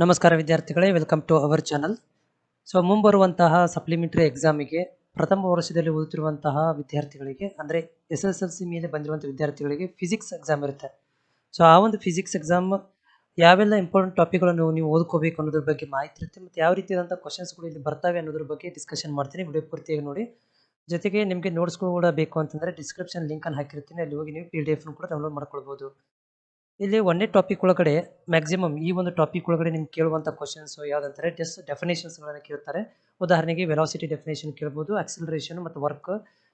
ನಮಸ್ಕಾರ ವಿದ್ಯಾರ್ಥಿಗಳೇ, welcome to our channel. ಮುಂಬರುವಂತಹ ಸಪ್ಲಿಮೆಂಟರಿ ಎಕ್ಸಾಮಿಗೆ ಪ್ರಥಮ ವರ್ಷದಲ್ಲಿ ಓದುತ್ತಿರುವಂತಹ ವಿದ್ಯಾರ್ಥಿಗಳಿಗೆ ಅಂದರೆ SSLC ಮೇಲೆ ಬಂದಿರುವಂತಹ ವಿದ್ಯಾರ್ಥಿಗಳಿಗೆ ಫಿಸಿಕ್ಸ್ ಎಕ್ಸಾಮ್ ಇರುತ್ತೆ. ಆ ಒಂದು ಫಿಸಿಕ್ಸ್ ಎಕ್ಸಾಮ್ ಯಾವೆಲ್ಲ ಇಂಪಾರ್ಟೆಂಟ್ ಟಾಪಿಕ್ಗಳನ್ನು ನೀವು ಓದ್ಕೋಬೇಕು ಅನ್ನೋದ್ರ ಬಗ್ಗೆ ಮಾಹಿತಿ ಇರುತ್ತೆ ಮತ್ತು ಯಾವ ರೀತಿಯಾದಂಥ ಕ್ವಶನ್ಸ್ಗಳು ಇಲ್ಲಿ ಬರ್ತವೆ ಅನ್ನೋದ್ರ ಬಗ್ಗೆ ಡಿಸ್ಕಷನ್ ಮಾಡ್ತೀನಿ. ವಿಡಿಯೋ ಪೂರ್ತಿಯಾಗಿ ನೋಡಿ. ಜೊತೆಗೆ ನಿಮಗೆ ನೋಟ್ಸ್ಗಳು ಕೂಡ ಬೇಕು ಅಂತಂದರೆ ಡಿಸ್ಕ್ರಿಪ್ಷನ್ ಲಿಂಕನ್ನು ಹಾಕಿರ್ತೀನಿ, ಅಲ್ಲಿ ಹೋಗಿ ನೀವು PDF ಕೂಡ ಡೌನ್ಲೋಡ್ ಮಾಡ್ಕೊಳ್ಬೋದು. ಇಲ್ಲಿ ಒಂದೇ ಟಾಪಿಕ್ ಒಳಗಡೆ ಮ್ಯಾಕ್ಸಿಮಮ್ ಈ ಒಂದು ಟಾಪಿಕ್ ಒಳಗಡೆ ನಿಮ್ಗೆ ಕೇಳುವಂಥ ಕ್ವಶನ್ಸ್ ಯಾವುದಂತಾರೆ ಜಸ್ಟ್ ಡೆಫಿನೇಷನ್ಸ್ಗಳನ್ನು ಕೇಳ್ತಾರೆ. ಉದಾಹರಣೆಗೆ ವೆಲಾಸಿಟಿ ಡೆಫಿನೇಷನ್ ಕೇಳ್ಬೋದು, ಆಕ್ಸಿಲರೇಷನ್ ಮತ್ತು ವರ್ಕ್.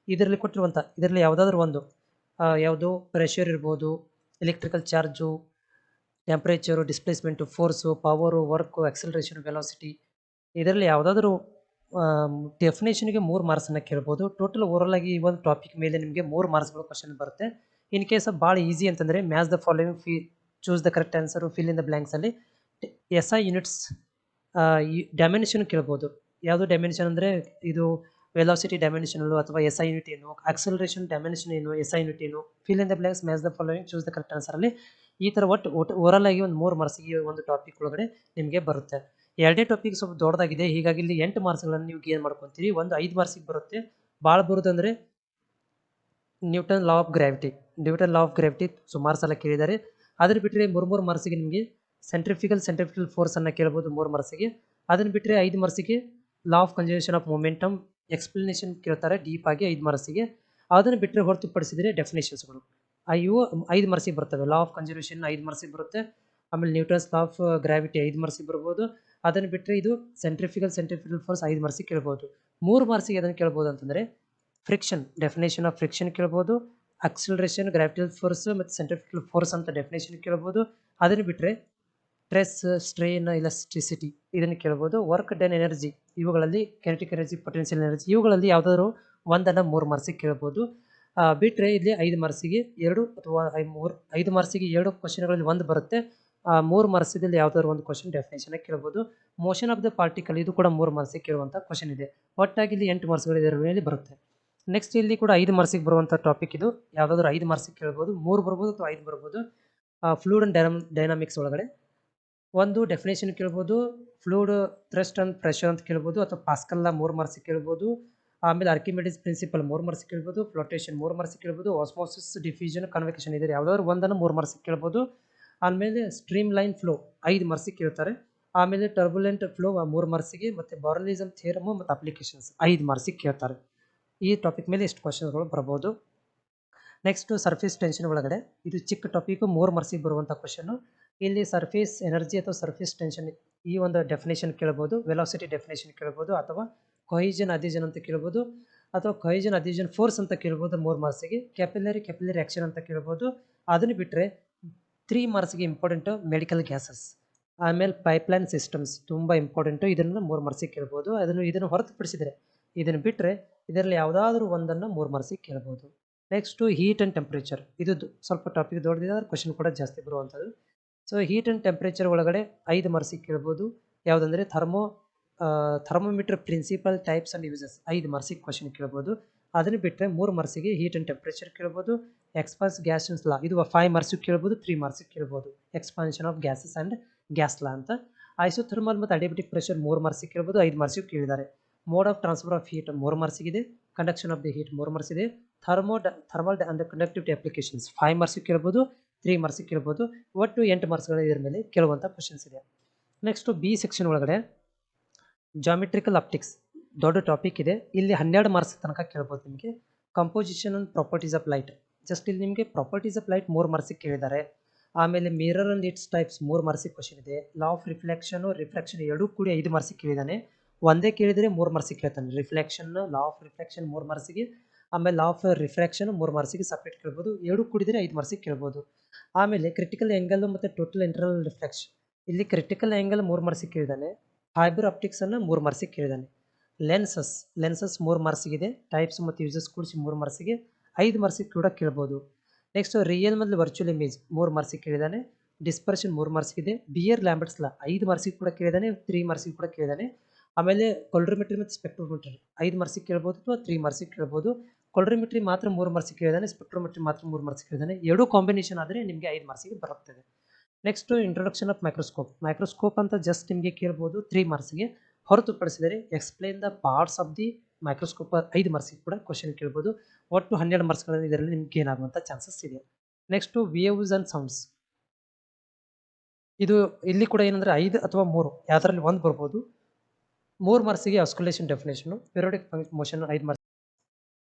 ಇದರಲ್ಲಿ ಕೊಟ್ಟಿರುವಂಥ ಇದರಲ್ಲಿ ಯಾವುದಾದ್ರೂ ಒಂದು ಯಾವುದು ಪ್ರೆಷರ್ ಇರ್ಬೋದು, electrical charge, temperature, displacement, force, power, work, acceleration, velocity, ಇದರಲ್ಲಿ ಯಾವುದಾದ್ರೂ ಡೆಫಿನೇಷನ್ಗೆ 3 ಮಾರ್ಕ್ಸನ್ನು ಕೇಳ್ಬೋದು. ಟೋಟಲ್ ಓವರಾಲ್ ಆಗಿ ಈ ಒಂದು ಟಾಪಿಕ್ ಮೇಲೆ ನಿಮಗೆ 3 ಮಾರ್ಕ್ಸ್ಗಳು ಕ್ವಶನ್ ಬರುತ್ತೆ. ಇನ್ ಕೇಸ್ ಭಾಳ ಈಸಿ ಅಂತಂದರೆ match the following choose the correct answer, fill in the ಬ್ಲ್ಯಾಂಕ್ಸಲ್ಲಿ SI ಯೂನಿಟ್ಸ್ ಡೈಮೆನ್ಷನ್ ಕೇಳ್ಬೋದು. ಯಾವುದು ಡೈಮೆನ್ಷನ್ ಅಂದರೆ ಇದು ವೆಲಾಸಿಟಿ ಡೈಮೆನ್ಷನಲ್ಲು ಅಥವಾ SI ಯೂನಿಟ್ ಏನು, ಆಕ್ಸಲರೇಷನ್ ಡೈಮೆನ್ಷನ್ ಏನು, SI ಯೂನಿಟ್ ಏನು, fill in the blanks, match the following, choose the correct ಆನ್ಸರಲ್ಲಿ ಈ ಥರ ಒಟ್ಟು ಓವರಾಲ್ ಆಗಿ ಒಂದು 3 ಮಾರ್ಕ್ಸಿಗೆ ಒಂದು ಟಾಪಿಕ್ ಒಳಗಡೆ ನಿಮಗೆ ಬರುತ್ತೆ. ಎರಡೇ ಟಾಪಿಕ್ ಸ್ವಲ್ಪ ದೊಡ್ಡದಾಗಿದೆ, ಹೀಗಾಗಿ ಇಲ್ಲಿ 8 ಮಾರ್ಕ್ಸ್ಗಳನ್ನು ನೀವು ಗೇನ್ ಮಾಡ್ಕೊತೀರಿ. ಒಂದು 5 ಮಾರ್ಕ್ಸಿಗೆ ಬರುತ್ತೆ. ಭಾಳ ಬರೋದಂದರೆ ನ್ಯೂಟನ್ ಲಾ ಆಫ್ ಗ್ರಾವಿಟಿ ಸುಮಾರು ಸಲ ಕೇಳಿದ್ದಾರೆ. ಅದನ್ನು ಬಿಟ್ಟರೆ 3 ಮಾರ್ಕ್ಸಿಗೆ ನಿಮಗೆ ಸೆಂಟ್ರಿಫಿಕಲ್ ಫೋರ್ಸನ್ನು ಕೇಳ್ಬೋದು 3 ಮಾರ್ಕ್ಸಿಗೆ. ಅದನ್ನು ಬಿಟ್ಟರೆ 5 ಮಾರ್ಕ್ಸಿಗೆ law of conservation of momentum explanation ಕೇಳ್ತಾರೆ ಡೀಪ್ ಆಗಿ 5 ಮಾರ್ಕ್ಸಿಗೆ. ಅದನ್ನು ಬಿಟ್ಟರೆ ಹೊರತುಪಡಿಸಿದರೆ ಡೆಫಿನೇಷನ್ಸ್ಗಳು ಇವು 5 ಮಾರ್ಕ್ಸಿಗೆ ಬರ್ತವೆ. ಲಾ ಆಫ್ ಕನ್ಸರ್ವೇಷನ್ 5 ಮಾರ್ಕ್ಸಿಗೆ ಬರುತ್ತೆ. ಆಮೇಲೆ ನ್ಯೂಟನ್ಸ್ ಲಾ ಆಫ್ ಗ್ರಾವಿಟಿ 5 ಮಾರ್ಕ್ಸಿಗೆ ಬರ್ಬೋದು. ಅದನ್ನು ಬಿಟ್ಟರೆ ಇದು ಸೆಂಟ್ರಿಫಿಕಲ್ ಫೋರ್ಸ್ 5 ಮಾರ್ಕ್ಸಿಗೆ ಕೇಳ್ಬೋದು. 3 ಮಾರ್ಕ್ಸಿಗೆ ಅದನ್ನು ಕೇಳ್ಬೋದು ಅಂತಂದರೆ ಫ್ರಿಕ್ಷನ್, ಡೆಫಿನೇಷನ್ ಆಫ್ ಫ್ರಿಕ್ಷನ್ ಕೇಳ್ಬೋದು, ಆಕ್ಸಿಲರೇಷನ್, ಗ್ರಾವಿಟಲ್ ಫೋರ್ಸ್ ಮತ್ತು ಸೆಂಟ್ರಿಫಿಕಲ್ ಫೋರ್ಸ್ ಅಂತ ಡೆಫಿನೇಷನ್ ಕೇಳ್ಬೋದು. ಅದನ್ನು ಬಿಟ್ಟರೆ ಸ್ಟ್ರೆಸ್, ಸ್ಟ್ರೈನ್, ಇಲೆಕ್ಟ್ರಿಸಿಟಿ ಇದನ್ನು ಕೇಳ್ಬೋದು. ವರ್ಕ್ ಡನ್ ಎನರ್ಜಿ ಇವುಗಳಲ್ಲಿ ಕೆನೆಟಿಕ್ ಎನರ್ಜಿ, ಪೊಟೆನ್ಷಿಯಲ್ ಎನರ್ಜಿ ಇವುಗಳಲ್ಲಿ ಯಾವುದಾದ್ರು ಒಂದನ್ನು 3 ಮಾರ್ಕ್ಸಿಗೆ ಕೇಳ್ಬೋದು. ಬಿಟ್ಟರೆ ಇಲ್ಲಿ 5 ಮಾರ್ಕ್ಸಿಗೆ 2 ಅಥವಾ 5 ಮಾರ್ಕ್ಸಿಗೆ 2 ಕ್ವಶನ್ಗಳಲ್ಲಿ ಒಂದು ಬರುತ್ತೆ. 3 ಮಾರ್ಕ್ಸಿದಲ್ಲಿ ಯಾವುದಾದ್ರು ಒಂದು ಕ್ವಶನ್ ಡೆಫಿನೇಷನ್ ಕೇಳ್ಬೋದು. ಮೋಷನ್ ಆಫ್ ದ ಪಾರ್ಟಿಕಲ್ ಇದು ಕೂಡ 3 ಮಾರ್ಕ್ಸಿಗೆ ಕೇಳುವಂಥ ಕ್ವಶನ್ ಇದೆ. ಒಟ್ಟಾಗಿ ಇಲ್ಲಿ 8 ಮಾರ್ಕ್ಸ್ಗಳು ಇದರ ಮೇಲೆ ಬರುತ್ತೆ. ನೆಕ್ಸ್ಟ್ ಇಲ್ಲಿ ಕೂಡ 5 ಮಾರ್ಕ್ಸಿಗೆ ಬರುವಂಥ ಟಾಪಿಕ್ ಇದು. ಯಾವುದಾದ್ರೂ 5 ಮಾರ್ಕ್ಸಿಗೆ ಕೇಳ್ಬೋದು, 3 ಬರ್ಬೋದು ಅಥವಾ 5 ಬರ್ಬೋದು. ಫ್ಲೂಯಿಡ್ ಅಂಡ್ ಡೈನಾಮಿಕ್ಸ್ ಒಳಗಡೆ ಒಂದು ಡೆಫಿನೇಷನ್ ಕೇಳ್ಬೋದು, ಫ್ಲೂಯಿಡ್ ಥ್ರಸ್ಟ್ ಅಂಡ್ ಪ್ರೆಷರ್ ಅಂತ ಕೇಳ್ಬೋದು, ಅಥವಾ ಪಾಸ್ಕಲ್ನ 3 ಮಾರ್ಕ್ಸಿಗೆ ಕೇಳ್ಬೋದು. ಆಮೇಲೆ ಆರ್ಕಿಮಿಡೀಸ್ ಪ್ರಿನ್ಸಿಪಲ್ 3 ಮಾರ್ಕ್ಸಿಗೆ ಕೇಳ್ಬೋದು, ಫ್ಲೋಟೇಷನ್ 3 ಮಾರ್ಕ್ಸಿಗೆ ಕೇಳ್ಬೋದು, ಆಸ್ಮೋಸಿಸ್, ಡಿಫ್ಯೂಷನ್, ಕನ್ವೆಕ್ಷನ್ ಇದೆ ಯಾವುದಾದ್ರು ಒಂದನ್ನು 3 ಮಾರ್ಕ್ಸಿಗೆ ಕೇಳ್ಬೋದು. ಆಮೇಲೆ ಸ್ಟ್ರೀಮ್ ಲೈನ್ ಫ್ಲೋ 5 ಮಾರ್ಕ್ಸಿಗೆ ಕೇಳ್ತಾರೆ. ಆಮೇಲೆ ಟರ್ಬುಲೆಂಟ್ ಫ್ಲೋ 3 ಮಾರ್ಕ್ಸಿಗೆ, ಮತ್ತು ಬಾರ್ನಲಿಸಮ್ ಥಿಯರಮ್ ಮತ್ತು ಅಪ್ಲಿಕೇಶನ್ಸ್ 5 ಮಾರ್ಕ್ಸಿಗೆ ಕೇಳ್ತಾರೆ. ಈ ಟಾಪಿಕ್ ಮೇಲೆ ಎಷ್ಟು ಕ್ವಶನ್ಗಳು ಬರ್ಬೋದು. ನೆಕ್ಸ್ಟು ಸರ್ಫೇಸ್ ಟೆನ್ಷನ್ ಒಳಗಡೆ ಇದು ಚಿಕ್ಕ ಟಾಪಿಕ್, 3 ಮಾರ್ಕ್ಸಿಗೆ ಬರುವಂಥ ಕ್ವಶನ್ನು. ಇಲ್ಲಿ ಸರ್ಫೇಸ್ ಎನರ್ಜಿ ಅಥವಾ ಸರ್ಫೇಸ್ ಟೆನ್ಷನ್ ಈ ಒಂದು ಡೆಫಿನೇಷನ್ ಕೇಳ್ಬೋದು, ವೆಲಾಸಿಟಿ ಡೆಫಿನೇಷನ್ ಕೇಳ್ಬೋದು, ಅಥವಾ ಕೊಹಿಜನ್ ಅದಿಜನ್ ಅಂತ ಕೇಳ್ಬೋದು, ಅಥವಾ ಕೊಹಿಜನ್ ಅದಿಜನ್ ಫೋರ್ಸ್ ಅಂತ ಕೇಳ್ಬೋದು 3 ಮಾರ್ಕ್ಸಿಗೆ. ಕ್ಯಾಪಿಲರಿ ಆ್ಯಕ್ಷನ್ ಅಂತ ಕೇಳ್ಬೋದು. ಅದನ್ನು ಬಿಟ್ಟರೆ 3 ಮಾರ್ಕ್ಸಿಗೆ ಇಂಪಾರ್ಟೆಂಟು ಮೆಡಿಕಲ್ ಗ್ಯಾಸಸ್, ಆಮೇಲೆ ಪೈಪ್ಲೈನ್ ಸಿಸ್ಟಮ್ಸ್ ತುಂಬ ಇಂಪಾರ್ಟೆಂಟು, ಇದನ್ನು 3 ಮಾರ್ಕ್ಸಿಗೆ ಕೇಳ್ಬೋದು. ಇದನ್ನು ಹೊರತುಪಡಿಸಿದರೆ ಇದನ್ನು ಬಿಟ್ಟರೆ ಇದರಲ್ಲಿ ಯಾವುದಾದ್ರೂ ಒಂದನ್ನು 3 ಮಾರ್ಕ್ಸಿಗೆ ಕೇಳ್ಬೋದು. ನೆಕ್ಸ್ಟು ಹೀಟ್ ಆ್ಯಂಡ್ ಟೆಂಪ್ರೇಚರ್ ಇದು ಸ್ವಲ್ಪ ಟಾಪಿಕ್ ದೊಡ್ಡದಿದೆ, ಕ್ವಶನ್ ಕೂಡ ಜಾಸ್ತಿ ಬರುವಂಥದ್ದು. ಹೀಟ್ ಆ್ಯಂಡ್ ಟೆಂಪ್ರೇಚರ್ ಒಳಗಡೆ 5 ಮಾರ್ಕ್ಸಿಗೆ ಕೇಳ್ಬೋದು. ಯಾವುದಂದರೆ thermometer principle types and uses 5 ಮಾರ್ಕ್ಸಿಗೆ ಕ್ವಶನ್ ಕೇಳ್ಬೋದು. ಅದನ್ನು ಬಿಟ್ಟರೆ 3 ಮಾರ್ಕ್ಸಿಗೆ ಹೀಟ್ ಆ್ಯಂಡ್ ಟೆಂಪ್ರೇಚರ್ ಕೇಳ್ಬೋದು. ಎಕ್ಸ್ಪಾನ್ಸ್ ಗ್ಯಾಸಸ್ ಲಾ ಇದು 5 ಮಾರ್ಕ್ಸಿಗೆ ಕೇಳ್ಬೋದು, 3 ಮಾರ್ಕ್ಸಿಗೆ ಕೇಳ್ಬೋದು. Expansion of gases and gas law ಅಂತ. ಐಸೋಥರ್ಮಲ್ ಮತ್ತು ಅಡಿಯಾಬೆಟಿಕ್ ಪ್ರೆಷರ್ 3 ಮಾರ್ಕ್ಸಿಗೆ ಕೇಳ್ಬೋದು, 5 ಮಾರ್ಕ್ಸಿಗೆ ಕೇಳಿದ್ದಾರೆ. Mode of transfer of heat 3 ಮಾರ್ಕ್ಸಿಗಿದೆ. Conduction of the heat 3 marks ಇದೆ. ಥರ್ಮಲ್ ಅಂಡ್ ಕಂಡಕ್ಟಿವಿಟಿ ಅಪ್ಲಿಕೇಶನ್ಸ್ 5 ಮಾರ್ಕ್ಸಿಗೆ ಕೇಳ್ಬೋದು, 3 ಮಾರ್ಕ್ಸಿಗೆ ಕೇಳ್ಬೋದು. ಒಟ್ಟು 8 ಮಾರ್ಕ್ಸ್ಗಳು ಇದರ ಮೇಲೆ ಕೇಳುವಂಥ ಕ್ವಶನ್ಸ್ ಇದೆ. ನೆಕ್ಸ್ಟು ಬಿ ಸೆಕ್ಷನ್ ಒಳಗಡೆ ಜಾಮೆಟ್ರಿಕಲ್ ಆಪ್ಟಿಕ್ಸ್ ದೊಡ್ಡ ಟಾಪಿಕ್ ಇದೆ. ಇಲ್ಲಿ 12 ಮಾರ್ಕ್ಸ್ ತನಕ ಕೇಳ್ಬೋದು ನಿಮಗೆ. Composition and properties of light just ಇಲ್ಲಿ ನಿಮಗೆ ಪ್ರಾಪರ್ಟೀಸ್ ಆಫ್ ಲೈಟ್ 3 ಮಾರ್ಕ್ಸಿಗೆ ಕೇಳಿದ್ದಾರೆ. ಆಮೇಲೆ ಮಿರರ್ ಅಂಡ್ ಇಟ್ಸ್ ಟೈಪ್ಸ್ 3 ಮಾರ್ಕ್ಸಿಗೆ ಕ್ವಶನ್ ಇದೆ. ಲಾ ಆಫ್ ರಿಫ್ಲೆಕ್ಷನ್ ಎರಡೂ ಕೂಡಿ 5 ಮಾರ್ಕ್ಸಿಗೆ ಕೇಳಿದ್ದಾನೆ. ಒಂದೇ ಕೇಳಿದರೆ 3 ಮಾರ್ಕ್ಸಿಗೆ ಕೇಳ್ತಾನೆ. ಲಾ ಆಫ್ ರಿಫ್ಲೆಕ್ಷನ್ 3 ಮಾರ್ಕ್ಸಿಗೆ, ಆಮೇಲೆ ಲಾ ಆಫ್ ರಿಫ್ರಾಕ್ಷನ್ 3 ಮಾರ್ಕ್ಸಿಗೆ ಸಪ್ರೇಟ್ ಕೇಳ್ಬೋದು. 2 ಕೂಡಿದರೆ 5 ಮಾರ್ಕ್ಸಿಗೆ ಕೇಳ್ಬೋದು. ಆಮೇಲೆ ಕ್ರಿಟಿಕಲ್ ಆ್ಯಂಗಲ್ ಮತ್ತು ಟೋಟಲ್ ಇಂಟರ್ನಲ್ ರಿಫ್ಲೆಕ್ಷನ್ ಇಲ್ಲಿ ಕ್ರಿಟಿಕಲ್ ಆ್ಯಂಗಲ್ 3 ಮಾರ್ಕ್ಸಿಗೆ ಕೇಳಿದ್ದಾನೆ. ಫೈಬರ್ ಆಪ್ಟಿಕ್ಸನ್ನು 3 ಮಾರ್ಕ್ಸಿಗೆ ಕೇಳಿದ್ದಾನೆ. ಲೆನ್ಸಸ್ 3 ಮಾರ್ಕ್ಸಿಗಿದೆ. ಟೈಪ್ಸ್ ಮತ್ತು ಯೂಸಸ್ ಕೂಡಿಸಿ 3 ಮಾರ್ಕ್ಸಿಗೆ 5 ಮಾರ್ಕ್ಸಿಗೆ ಕೂಡ ಕೇಳ್ಬೋದು. ನೆಕ್ಸ್ಟ್ ರಿಯಲ್ ಮತ್ತು ವರ್ಚುವಲ್ ಇಮೇಜ್ 3 ಮಾರ್ಕ್ಸಿಗೆ ಕೇಳಿದ್ದಾನೆ. ಡಿಸ್ಪರ್ಷನ್ 3 ಮಾರ್ಕ್ಸಿಗಿದೆ. ಬಿಯರ್ ಲ್ಯಾಂಬರ್ಟ್ಸ್ ಲಾ 5 ಮಾರ್ಕ್ಸಿಗೆ ಕೂಡ ಕೇಳಿದ್ದಾನೆ, 3 ಮಾರ್ಕ್ಸಿಗೆ ಕೂಡ ಕೇಳಿದ್ದಾನೆ. ಆಮೇಲೆ ಕೊಲರಿಮೆಟ್ರಿ ಮತ್ತು ಸ್ಪೆಕ್ಟ್ರೋಮೆಟ್ರಿ 5 ಮಾರ್ಕ್ಸಿಗೆ ಕೇಳ್ಬೋದು ಅಥವಾ 3 ಮಾರ್ಕ್ಸಿಗೆ ಕೇಳ್ಬೋದು. ಕೊಲರಿಮೆಟ್ರಿ ಮಾತ್ರ 3 ಮಾರ್ಕ್ಸಿಗೆ ಕೇಳಿದ್ದಾನೆ, ಸ್ಪೆಕ್ಟ್ರೋಮೆಟ್ರಿ ಮಾತ್ರ 3 ಮಾರ್ಕ್ಸಿಗೆ ಕೇಳಿದ್ದಾನೆ. 2 ಕಾಂಬಿನೇಷನ್ ಆದರೆ ನಿಮಗೆ 5 ಮಾರ್ಕ್ಸಿಗೆ ಬರುತ್ತದೆ. ನೆಕ್ಸ್ಟ್ ಇಂಟ್ರೊಡಕ್ಷನ್ ಆಫ್ ಮೈಕ್ರೋಸ್ಕೋಪ್ ಅಂತ ಜಸ್ಟ್ ನಿಮಗೆ ಕೇಳ್ಬೋದು 3 ಮಾರ್ಕ್ಸ್ಗೆ. ಹೊರತುಪಡಿಸಿದರೆ explain the parts of the microscope 5 ಮಾರ್ಕ್ಸ್ಗೆ ಕೂಡ ಕ್ವಶನ್ ಕೇಳ್ಬೋದು. ಒಟ್ಟು 12 ಮಾರ್ಕ್ಸ್ಗಳಲ್ಲಿ ಇದರಲ್ಲಿ ನಿಮ್ಗೆ ಏನಾಗುವಂಥ ಚಾನ್ಸಸ್ ಇದೆ. Next waves and sounds. ಇದು ಇಲ್ಲಿ ಕೂಡ ಏನಂದರೆ 5 ಅಥವಾ 3 ಯಾವುದರಲ್ಲಿ ಒಂದು ಬರ್ಬೋದು. 3 ಮಾರ್ಕ್ಸಿಗೆ oscillation definition, periodic motion 5 marks.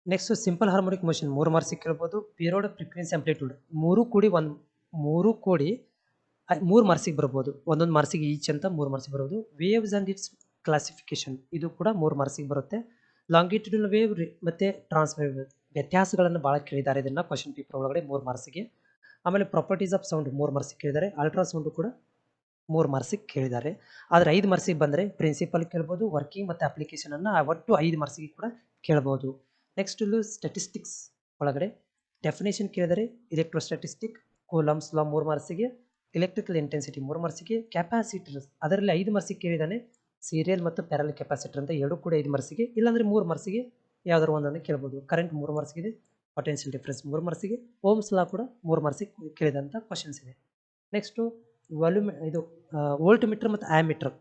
Next simple harmonic motion 3 ಮಾರ್ಕ್ಸಿಗೆ ಕೇಳ್ಬೋದು. ಪೀರಿಯೋಡಿಕ್ ಫ್ರೀಕ್ವೆನ್ಸಿ ಆಂಪ್ಲಿಟ್ಯೂಡ್ 3 ಕೂಡಿ 3 ಮಾರ್ಕ್ಸಿಗೆ ಬರ್ಬೋದು. ಒಂದೊಂದು ಮಾರ್ಕ್ಸಿಗೆ ಈಚ್ ಅಂತ 3 ಮಾರ್ಕ್ಸಿಗೆ ಬರ್ಬೋದು. ವೇವ್ಸ್ ಆ್ಯಂಡ್ ಇಟ್ಸ್ ಕ್ಲಾಸಿಫಿಕೇಶನ್ ಇದು ಕೂಡ 3 ಮಾರ್ಕ್ಸಿಗೆ ಬರುತ್ತೆ. ಲಾಂಗಿಟ್ಯೂಡಲ್ ವೇವ್ ಮತ್ತು ಟ್ರಾನ್ಸ್ವೇವ್ ವ್ಯತ್ಯಾಸಗಳನ್ನು ಭಾಳ ಕೇಳಿದ್ದಾರೆ ಇದನ್ನು ಕ್ವಶನ್ ಪೇಪರ್ ಒಳಗಡೆ 3 ಮಾರ್ಕ್ಸಿಗೆ. ಆಮೇಲೆ ಪ್ರಾಪರ್ಟೀಸ್ ಆಫ್ ಸೌಂಡ್ 3 ಮಾರ್ಕ್ಸಿಗೆ ಕೇಳಿದ್ದಾರೆ. ಅಲ್ಟ್ರಾಸೌಂಡು ಕೂಡ 3 ಮಾರ್ಕ್ಸಿಗೆ ಕೇಳಿದ್ದಾರೆ. ಆದರೆ 5 ಮಾರ್ಕ್ಸಿಗೆ ಬಂದರೆ ಪ್ರಿನ್ಸಿಪಲ್ ಕೇಳ್ಬೋದು, ವರ್ಕಿಂಗ್ ಮತ್ತು ಅಪ್ಲಿಕೇಶನನ್ನು ಒಟ್ಟು 5 ಮಾರ್ಕ್ಸಿಗೆ ಕೂಡ ಕೇಳ್ಬೋದು. ನೆಕ್ಸ್ಟ್ ಇಲ್ಲಿ ಸ್ಟ್ಯಾಟಿಸ್ಟಿಕ್ಸ್ ಒಳಗಡೆ ಡೆಫಿನೇಷನ್ ಕೇಳಿದರೆ ಎಲೆಕ್ಟ್ರೋಸ್ಟ್ಯಾಟಿಸ್ಟಿಕ್, ಕೂಲಮ್ಸ್ ಲಾ 3 ಮಾರ್ಕ್ಸಿಗೆ, ಎಲೆಕ್ಟ್ರಿಕಲ್ ಇಂಟೆನ್ಸಿಟಿ 3 ಮಾರ್ಕ್ಸಿಗೆ, ಕೆಪಾಸಿಟರ್ಸ್ ಅದರಲ್ಲಿ 5 ಮಾರ್ಕ್ಸಿಗೆ ಕೇಳಿದ್ದಾನೆ. ಸೀರಿಯಲ್ ಮತ್ತು ಪ್ಯಾರಲ್ ಕೆಪಾಸಿಟರ್ ಅಂತ 2 ಕೂಡ 5 ಮಾರ್ಕ್ಸಿಗೆ, ಇಲ್ಲಾಂದರೆ 3 ಮಾರ್ಕ್ಸಿಗೆ ಯಾವ್ದಾದ್ರು ಒಂದನ್ನು ಕೇಳ್ಬೋದು. ಕರೆಂಟ್ 3 ಮಾರ್ಕ್ಸಿಗೆ, ಪೊಟೆನ್ಷಿಯಲ್ ಡಿಫ್ರೆನ್ಸ್ 3 ಮಾರ್ಕ್ಸಿಗೆ, ಓಮ್ಸ್ ಲಾ ಕೂಡ 3 ಮಾರ್ಕ್ಸಿಗೆ ಕೇಳಿದಂಥ ಕ್ವಶನ್ಸ್ ಇದೆ. ನೆಕ್ಸ್ಟು ವೋಲ್ಟ್ ಮೀಟರ್ ಮತ್ತು ಆ್ಯಮೀಟರ್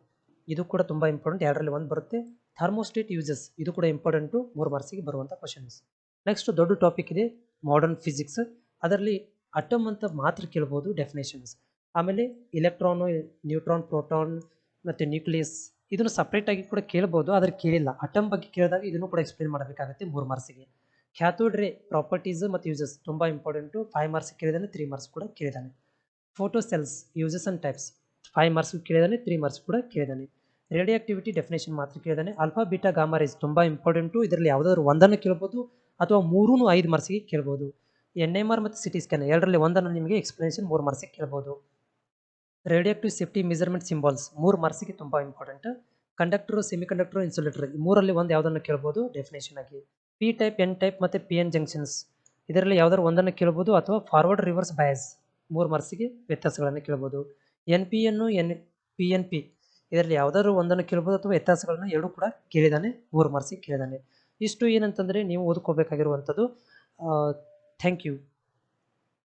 ಇದು ಕೂಡ ತುಂಬ ಇಂಪಾರ್ಟೆಂಟ್, 2ರಲ್ಲಿ 1 ಬರುತ್ತೆ. ಥರ್ಮೋಸ್ಟೇಟ್ ಯೂಸಸ್ ಇದು ಕೂಡ ಇಂಪಾರ್ಟೆಂಟು, 3 ಮಾರ್ಕ್ಸಿಗೆ ಬರುವಂಥ ಕ್ವಶನ್ಸ್. ನೆಕ್ಸ್ಟ್ ದೊಡ್ಡ ಟಾಪಿಕ್ ಇದೆ ಮಾಡರ್ನ್ ಫಿಸಿಕ್ಸ್, ಅದರಲ್ಲಿ ಅಟಮ್ ಅಂತ ಮಾತ್ರ ಕೇಳ್ಬೋದು ಡೆಫಿನೇಷನ್ಸ್. ಆಮೇಲೆ ಇಲೆಕ್ಟ್ರಾನು, ನ್ಯೂಟ್ರಾನ್, ಪ್ರೋಟಾನ್ ಮತ್ತು ನ್ಯೂಕ್ಲಿಯಸ್ ಇದನ್ನು ಸಪ್ರೇಟಾಗಿ ಕೂಡ ಕೇಳ್ಬೋದು, ಆದರೆ ಕೇಳಿಲ್ಲ. ಅಟಮ್ ಬಗ್ಗೆ ಕೇಳಿದಾಗ ಇದನ್ನು ಕೂಡ ಎಕ್ಸ್ಪ್ಲೇನ್ ಮಾಡಬೇಕಾಗುತ್ತೆ 3 ಮಾರ್ಕ್ಸಿಗೆ. ಕ್ಯಾಥೋಡ್ ರೇ ಪ್ರಾಪರ್ಟೀಸ್ ಮತ್ತು ಯೂಸಸ್ ತುಂಬ ಇಂಪಾರ್ಟೆಂಟು, 5 ಮಾರ್ಕ್ಸ್ ಕೇಳಿದಾನೆ, 3 ಮಾರ್ಕ್ಸ್ ಕೂಡ ಕೇಳಿದಾನೆ. Photo cells uses and types 5 marks ಕೇಳಿದಾನೆ, 3 ಮಾರ್ಕ್ಸ್ ಕೂಡ ಕೇಳಿದಾನೆ. ರೇಡಿಯೋ ಆಕ್ಟಿವಿಟಿ ಡೆಫಿನೇಷನ್ ಮಾತ್ರ ಕೇಳಿದಾನೆ. ಆಲ್ಫಾ ಬೀಟಾ ಗಾಮಾ ರೇಸ್ ತುಂಬ ಇಂಪಾರ್ಟೆಂಟು, ಇದರಲ್ಲಿ ಯಾವುದಾದ್ರು ಒಂದನ್ನು ಕೇಳ್ಬೋದು ಅಥವಾ 3 5 ಮಾರ್ಕ್ಸಿಗೆ ಕೇಳ್ಬೋದು. NMR ಮತ್ತು ಸಿಟಿ ಸ್ಕ್ಯಾನ್ 2ರಲ್ಲಿ ಒಂದನ್ನು ನಿಮಗೆ ಎಕ್ಸ್ಪ್ಲನೇಷನ್ 3 ಮಾರ್ಕ್ಸಿಗೆ ಕೇಳ್ಬೋದು. Radio active safety measurement symbols 3 ಮಾರ್ಕ್ಸಿಗೆ ತುಂಬ ಇಂಪಾರ್ಟೆಂಟ್. ಕಂಡಕ್ಟರು, ಸೆಮಿಕಂಡಕ್ಟರು, ಇನ್ಸುಲೇಟರ್ 3ರಲ್ಲಿ ಒಂದು ಯಾವುದನ್ನು ಕೇಳ್ಬೋದು ಡೆಫಿನೇಷನ್ ಆಗಿ. ಪಿ ಟೈಪ್, ಎನ್ ಟೈಪ್ ಮತ್ತು PN ಜಂಕ್ಷನ್ಸ್ ಇದರಲ್ಲಿ ಯಾವುದಾದ್ರು ಒಂದನ್ನು ಕೇಳ್ಬೋದು ಅಥವಾ ಫಾರ್ವರ್ಡ್ ರಿವರ್ಸ್ ಬಯಾಸ್ 3 ಮಾರ್ಕ್ಸಿಗೆ ವ್ಯತ್ಯಾಸಗಳನ್ನು ಕೇಳ್ಬೋದು. NPN, PNP ಇದರಲ್ಲಿ ಯಾವುದಾದ್ರು ಒಂದನ್ನು ಕೇಳ್ಬೋದು ಅಥವಾ ವ್ಯತ್ಯಾಸಗಳನ್ನು 2 ಕೂಡ ಕೇಳಿದಾನೆ, 3 ಮಾರ್ಕ್ಸಿಗೆ ಕೇಳಿದಾನೆ. ಇಷ್ಟು ಏನಂತಂದರೆ ನೀವು ಓದ್ಕೋಬೇಕಾಗಿರುವಂಥದ್ದು. Thank you.